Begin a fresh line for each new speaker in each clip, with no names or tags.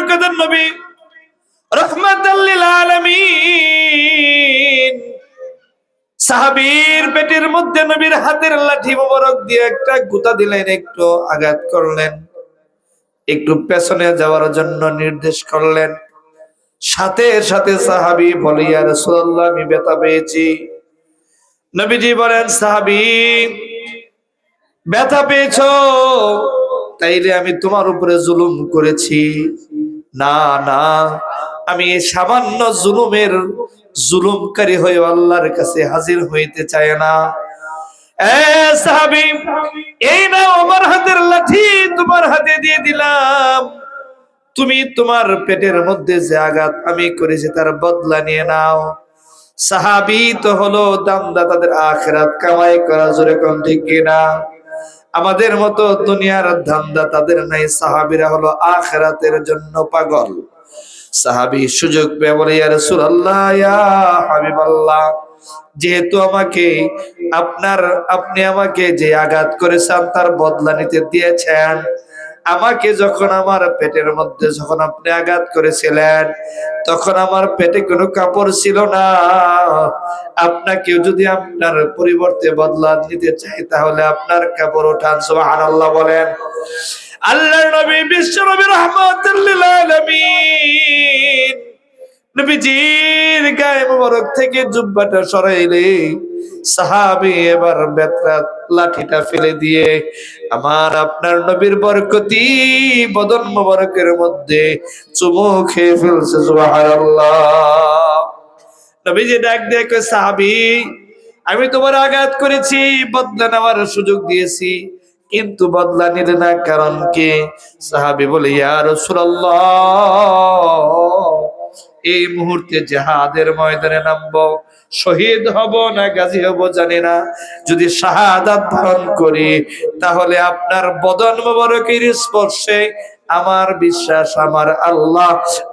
বরকতের নবী রাহমাতাল লিল আলামিন সাহাবীর পেটের মধ্যে নবীর হাতের লাঠি মোবারক দিয়ে একটা গুতা দিলেন, একটু আঘাত করলেন, একটু পেছনে যাওয়ার জন্য নির্দেশ করলেন। সাথে সাথে সাহাবী বলে, ইয়া রাসূলুল্লাহ, আমি ব্যথা পেয়েছি। নবীজি বলেন, সাহাবী, ব্যথা পেয়েছো তাইলে আমি তোমার উপরে জুলুম করেছি? না না, আমি সামান্য জুলুমকারী হয়ে আল্লাহর কাছে হাজির হইতে চাই না। সাহাবী, এই নাও আমার হাতের লাঠি, তোমার হাতে দিয়ে দিলাম, তুমি তোমার পেটের মধ্যে যে আঘাত আমি করেছি তার বদলা নিয়ে নাও। সাহাবী তো হলো দামদাতাদের আখিরাত কামাই করা, জোরে কোন ঠিক কিনা? আমাদের মতো দুনিয়ার ধান্দা তাদের নাই। সাহাবীরা হলো আখিরাতের জন্য পাগল। সাহাবী সুযোগ পেয়ে বলে, ইয়া রাসূলুল্লাহ, ইয়া হাবিবাল্লাহ, যেহেতু আপনি আমাকে যে আঘাত করেছেন তার বদলা নিতে দিয়েছেন, আমাকে যখন আমার পেটের মধ্যে যখন আপনি আঘাত করেছিলেন তখন আমার পেটে কোনো কাপড় ছিল না। আপনাকে যদি আপনার পরিবর্তে বদলা নিতে চাই তাহলে আপনার কাপড় ওঠান। সুবহানাল্লাহ বলেন। আল্লাহর নবী বিশ্ব নবী রাহমাতুল লিল আলামিন নবীজির গায়ে মোবারক থেকে জুব্বাটা সরাইলে সাহাবী এবার বেত্রা লাঠিটা ফেলে দিয়ে আমার আপনার নবীর বরকতি বদন মোবারকের মধ্যে চুমু খেয়ে ফেলছে। সুবহানাল্লাহ। নবীজি ডাক দিয়ে কয়, সাহাবী, আমি তোমার আঘাত করেছি, বদলা নেওয়ার সুযোগ দিয়েছি, কিন্তু বদলা নিলে না, কারণ কি? সাহাবী বলে, ইয়া রাসূলুল্লাহ, এই মুহূর্তে জিহাদের ময়দানে নামবো, শহীদ হব না গাজী হব জানি না, যদি শাহাদাত বরণ করি তাহলে আপনার বদন মোবারকের স্পর্শে আমার বিশ্বাস, আমার আল্লাহ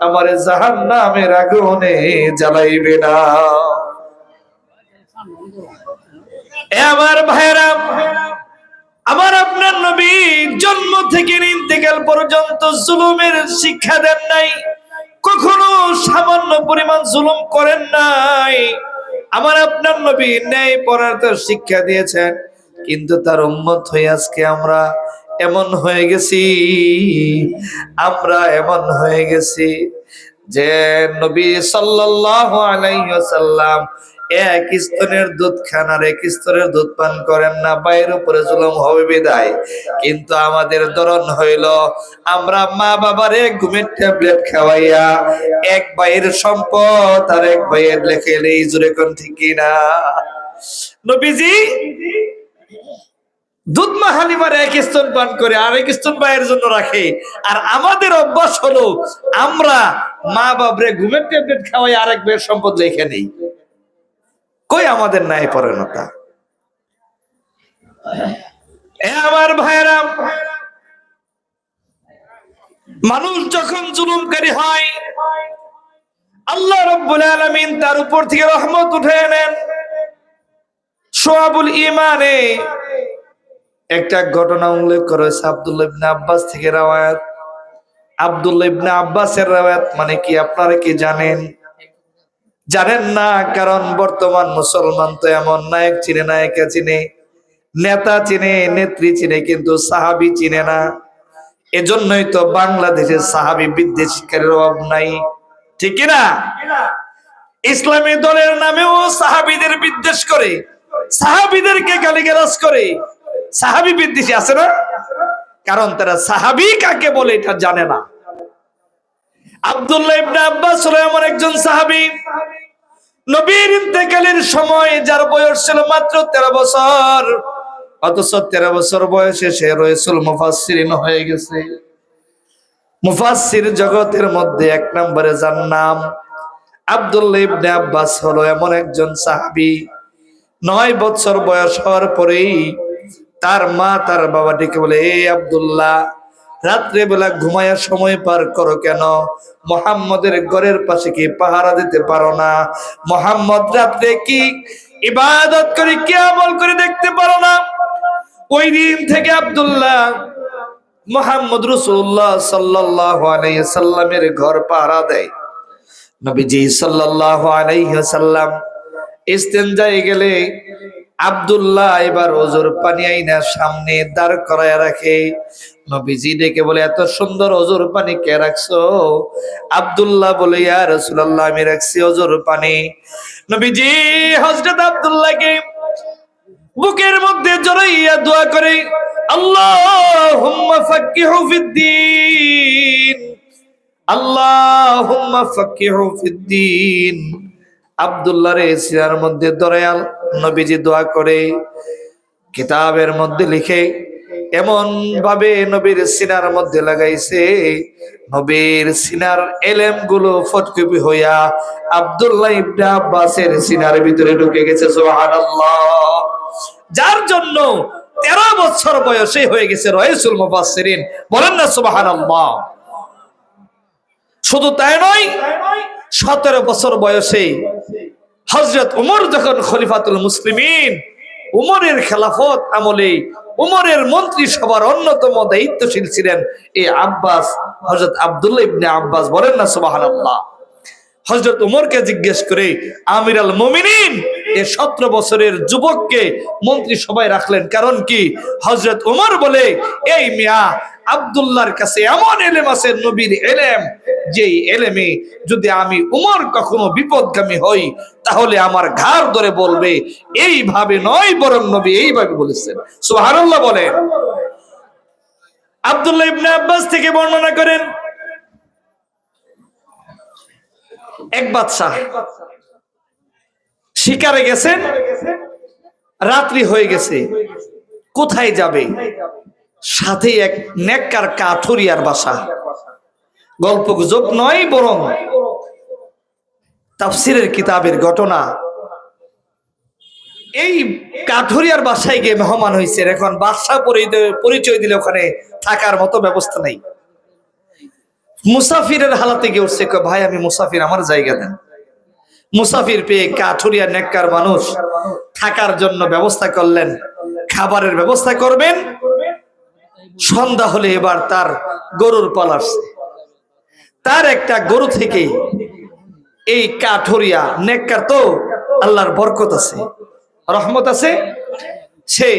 আমার জাহান্নামের আগুনে জ্বালাইবে না। এ আমার ভাইরা, আমার আপনার নবী জন্ম থেকে ইন্তেকাল পর্যন্ত জুলুমের শিক্ষা দেন নাই, কখনো সামান্য পরিমাণ জুলুম করেন নাই। আমার আপনার নবী ন্যায় পরায়ণতার শিক্ষা দিয়েছেন, কিন্তু তার উম্মত হয়ে আজকে আমরা এমন হয়ে গেছি যে নবী সাল্লাল্লাহু আলাইহি ওয়াসাল্লাম এক স্তনের দুধ খান আর এক স্তনের দুধ পান করেন না, বাইরের উপরে জুলুম হবে বিদায়। কিন্তু আমাদের ধরন হইল, আমরা মা বাবারে ঘুমের ট্যাবলেট খাওয়াইয়া এক ভাইয়ের সম্পদ আর এক ভাইয়ের লেখে নেই, জোরে কোন ঠিক কিনা? নবীজি দুধ মা হালিমার এক স্তন পান করে আর এক স্তন ভাইয়ের জন্য রাখে, আর আমাদের অভ্যাস হলো আমরা মা বাবরে ঘুমের ট্যাবলেট খাওয়াই আরেক ভাইয়ের সম্পদ লেখে নেই। কই আমাদের ন্যায় পরায়ণতা? আমার ভাইরা, মানুষ যখন জুলুমকারী হয় আল্লাহ রাব্বুল আলামিন তার উপর থেকে রহমত উঠে নেন। শুআবুল ঈমানে একটা ঘটনা উল্লেখ করেছে আব্দুল্লাহ ইবনে আব্বাস থেকে রওয়ায়াত। আব্দুল্লাহ ইবনে আব্বাসের রওয়ায়াত মানে কি আপনারা কি জানেন? জানেন না, কারণ বর্তমান মুসলমান তো এমন নায়ক চিনে, নায়িকা চিনে, নেতা চিনে, নেত্রী চিনে, কিন্তু সাহাবী চিনে না। এজন্যই তো বাংলাদেশে সাহাবী বিদ্বেষকারীর অভাব নাই, ঠিক কিনা? ইসলামী দলের নামেও সাহাবীদের বিদ্বেষ করে, সাহাবীদেরকে গালিগালাজ করে, সাহাবী বিদ্বেষী আছে না? কারণ তারা সাহাবী কাকে বলে এটা জানে না। আব্দুল্লাহ ইবনে আব্বাস হলো এমন একজন সাহাবী, নবীর ইন্তেকালের সময় যার বয়স ছিল মাত্র 13 বছর, অথচ 13 বছর বয়সে সে রাসূল মুফাসসিরিন হয়ে গেছে। মুফাসসির জগতের মধ্যে এক নম্বরে যার নাম আব্দুল্লাহ ইবনে আব্বাস হলো এমন একজন সাহাবী, 9 বছর বয়স হওয়ার পরেই তার মা তার বাবা ডেকে বলে, এ আব্দুল্লাহ, রাত্রে বেলা ঘুমায়া সময় পার করো কেন? মুহাম্মদের ঘরের পাশে কি পাহারা দিতে পারো না? মুহাম্মদ রাত্রে কি ইবাদত করে, কি আমল করে দেখতে পারো না? ওই দিন থেকে আব্দুল্লাহ মুহাম্মদ রাসূলুল্লাহ সাল্লাল্লাহু আলাইহি সাল্লামের ঘর পাহারা দেয়। নবীজি সাল্লাল্লাহু আলাইহি সাল্লাম ইস্তেনজায় গেলে আব্দুল্লাহ এবার ওজুর পানি আইনা সামনে দাঁড় করায় রাখে। নবীজি ডেকে বলে, এত সুন্দর ওজুর পানি কে রাখছো? আব্দুল্লাহ বলে, ইয়া রাসূলুল্লাহ, আমি রাখছি ওজুর পানি। নবীজি হযরত আব্দুল্লাহকে বুকের মধ্যে জড়াইয়া দোয়া করে, আল্লাহুম্মা ফাক্কিহু ফিদ্দীন, আল্লাহুম্মা ফাক্কিহু ফিদ্দীন। আব্দুল্লাহ রে সিনার মধ্যে দয়াল নবীজি দোয়া করে কিতাবের মধ্যে লিখে এমন ভাবে নবীর সিনার মধ্যে লাগাইছে, নবীর সিনার এলেম গুলো ফটকপি হইয়া আব্দুল্লাহ ইবনে আব্বাসের সিনার ভিতরে ঢুকে গেছে। সুবহানাল্লাহ। যার জন্য 13 বছর বয়সে হয়ে গেছে রাইসুল মুফাসসিরিন। বলেন না সুবহানাল্লাহ। শুধু তাই নয়, 17 বছর বয়সে হযরত ওমর যখন খলিফাতুল মুসলিমিন, উমরের খেলাফত আমলে উমরের মন্ত্রিসভার অন্যতম দায়িত্বশীল ছিলেন এই আব্বাস, হযরত আব্দুল্লাহ ইবনে আব্বাস। বলেন না সুবহানাল্লাহ। হযরত উমরকে জিজ্ঞেস করে আমির আল মুমিনিন এই 17 বছরের যুবককে মন্ত্রিসভায় রাখলেন, কারণ কি? হযরত উমর বলে, এই মিয়া, আব্দুল্লাহর কাছে এমন এলেম আছে, নবীর এলেম, যেই এলেমে যদি আমি উমর কখনো বিপদগামী হই তাহলে আমার ঘাড় ধরে বলবে, এইভাবে নয় বরং নবী এইভাবে বলেছেন। সুবহানাল্লাহ বলেন। আব্দুল্লাহ ইবনে আব্বাস থেকে বর্ণনা করেন, এক বাদশাহ শিকারে গেছেন, রাত্রি হয়ে গেছে, কোথায় যাবে? সাথে এক নেককার কাঠুরিয়ার বাসা। গল্প গুজব নয়, বরং তাফসিরের কিতাবের ঘটনা। এই কাঠুরিয়ার বাসায় গিয়ে মেহমান হয়েছে। এখন বাদশাহ পরিচয় দিলে ওখানে থাকার মতো ব্যবস্থা নেই। মুসাফিরের হালাতে গিয়ে উঠছে, ভাই আমি মুসাফির, আমার জায়গা দেন। মুসাফির পেয়ে কাঠুরিয়া নেককার মানুষ থাকার জন্য ব্যবস্থা করলেন, খাবারের ব্যবস্থা করবেন। সন্ধ্যা হলে এবার তার গরুর পাল আসছে। তার একটা গরু থেকে এই কাঠুরিয়া নেককার, তো আল্লাহর বরকত আছে, রহমত আছে, সে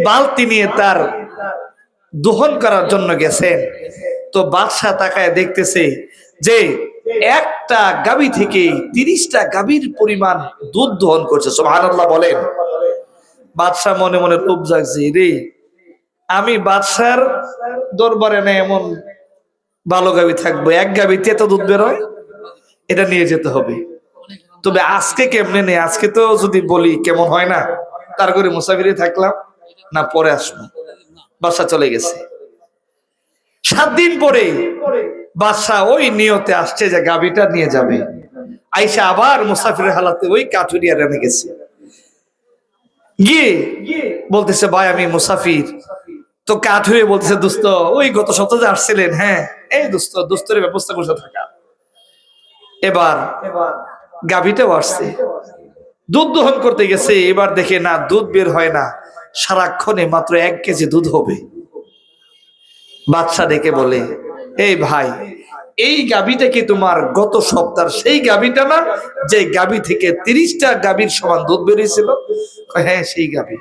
বালতি নিয়ে তার দহন করার জন্য গেছেন। তো বাদশাহ তাকায় দেখতেছে যে একটা গাভী থেকে 30টা গাভীর পরিমাণ দুধ দহন করছে। সুবহানাল্লাহ বলেন। বাদশাহ মনে মনে খুব জাগছে, রে আমি বাদশার দরবারে না এমন ভালো গাভী থাকবো, এক গাভীতে এত দুধ বেরোয়, এটা নিয়ে যেতে হবে। তবে আজকে কেমনে নেই, আজকে তো যদি বলি কেমন হয় না, তার করে মুসাফিরে থাকলাম না, পরে আসবো। বাদশাহ চলে গেছে। 7 দিন পরে বাদশাহ ওই নিয়তে আসছে যে গাভীটা নিয়ে যাবে। আইসা আবার মুসাফিরের হালাতে ওই কাঠুরিয়া রেনে গেছে। গিয়ে বলতেছে, ভাই আমি মুসাফির। তো কাঠুরিয়া বলতেছে, দোস্ত ওই গত সপ্তাহে আসছিলেন, হ্যাঁ এই দোস্ত, দোস্তের ব্যবস্থা করতে থাকা। এবার গাভীটাও আসছে, দুধ দহন করতে গেছে। এবার দেখে না, দুধ বের হয় না, সারাক্ষণে মাত্র 1 কেজি দুধ হবে। বাদশা ডেকে বলে, এই ভাই, এই গাভীটা কি তোমার গত সপ্তাহ সেই গাভীটা না, যে গাভী থেকে 30টা গাভীর সমান দুধ বেরিয়েছিল? হ্যাঁ সেই গাভী।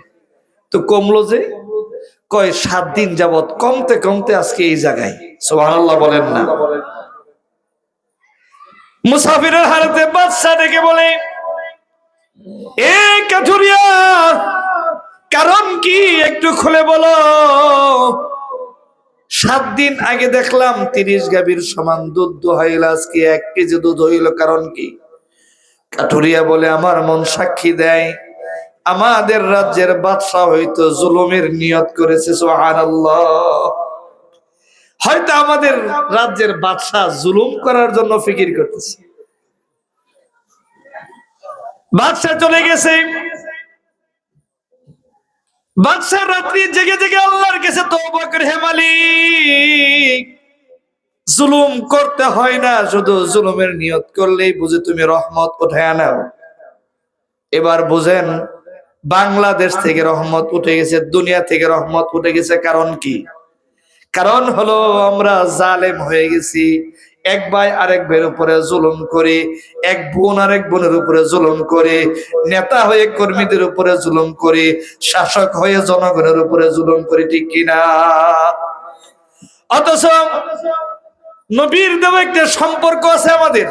তো কমলো যে? কয় 7 দিন যাবত কমতে কমতে আজকে এই জায়গায়। সুবহানাল্লাহ বলেন না। মুসাফিরের হালতে বাদশা ডেকে বলে, এ কাঠুরিয়া, কারণ কি একটু খুলে বলো। 7 দিন আগে দেখলাম 30 গাভীর সমান দুধ দোহাইল, আজকে 1 কেজি দুধ হইল, কারণ কি? কাঠুরিয়া বলে, আমার মন সাক্ষী দেয় আমাদের রাজ্যের বাদশা হয়তো জুলুমের নিয়ত করেছে। সুবহানাল্লাহ। হয়তো আমাদের রাজ্যের বাদশা জুলুম করার জন্য ফিকির করতেছে। বাদশা চলে গেছে। বাদশা রাত্রি জেগে জেগে আল্লাহর কাছে তওবা করে, হে মালিক, জুলুম করতে হয় না, শুধু জুলুমের নিয়ত করলেই বুঝে তুমি রহমত উঠায় নাও। এবার বুঝেন, বাংলাদেশ থেকে রহমত উঠে গেছে, দুনিয়া থেকে রহমত উঠে গেছে। কারণ কি? কারণ হলো আমরা জালেম হয়ে গেছি। এক ভাই আরেক ভাইয়ের উপরে জুলুম করে, এক বোন আরেক বোনের উপরে জুলুম করে, নেতা হয়ে কর্মীদের উপরে জুলুম করে, শাসক হয়ে জনগণের উপরে জুলুম করে, ঠিক কিনা? অথচ নবীর দেওয়া একটা সম্পর্ক আছে আমাদের।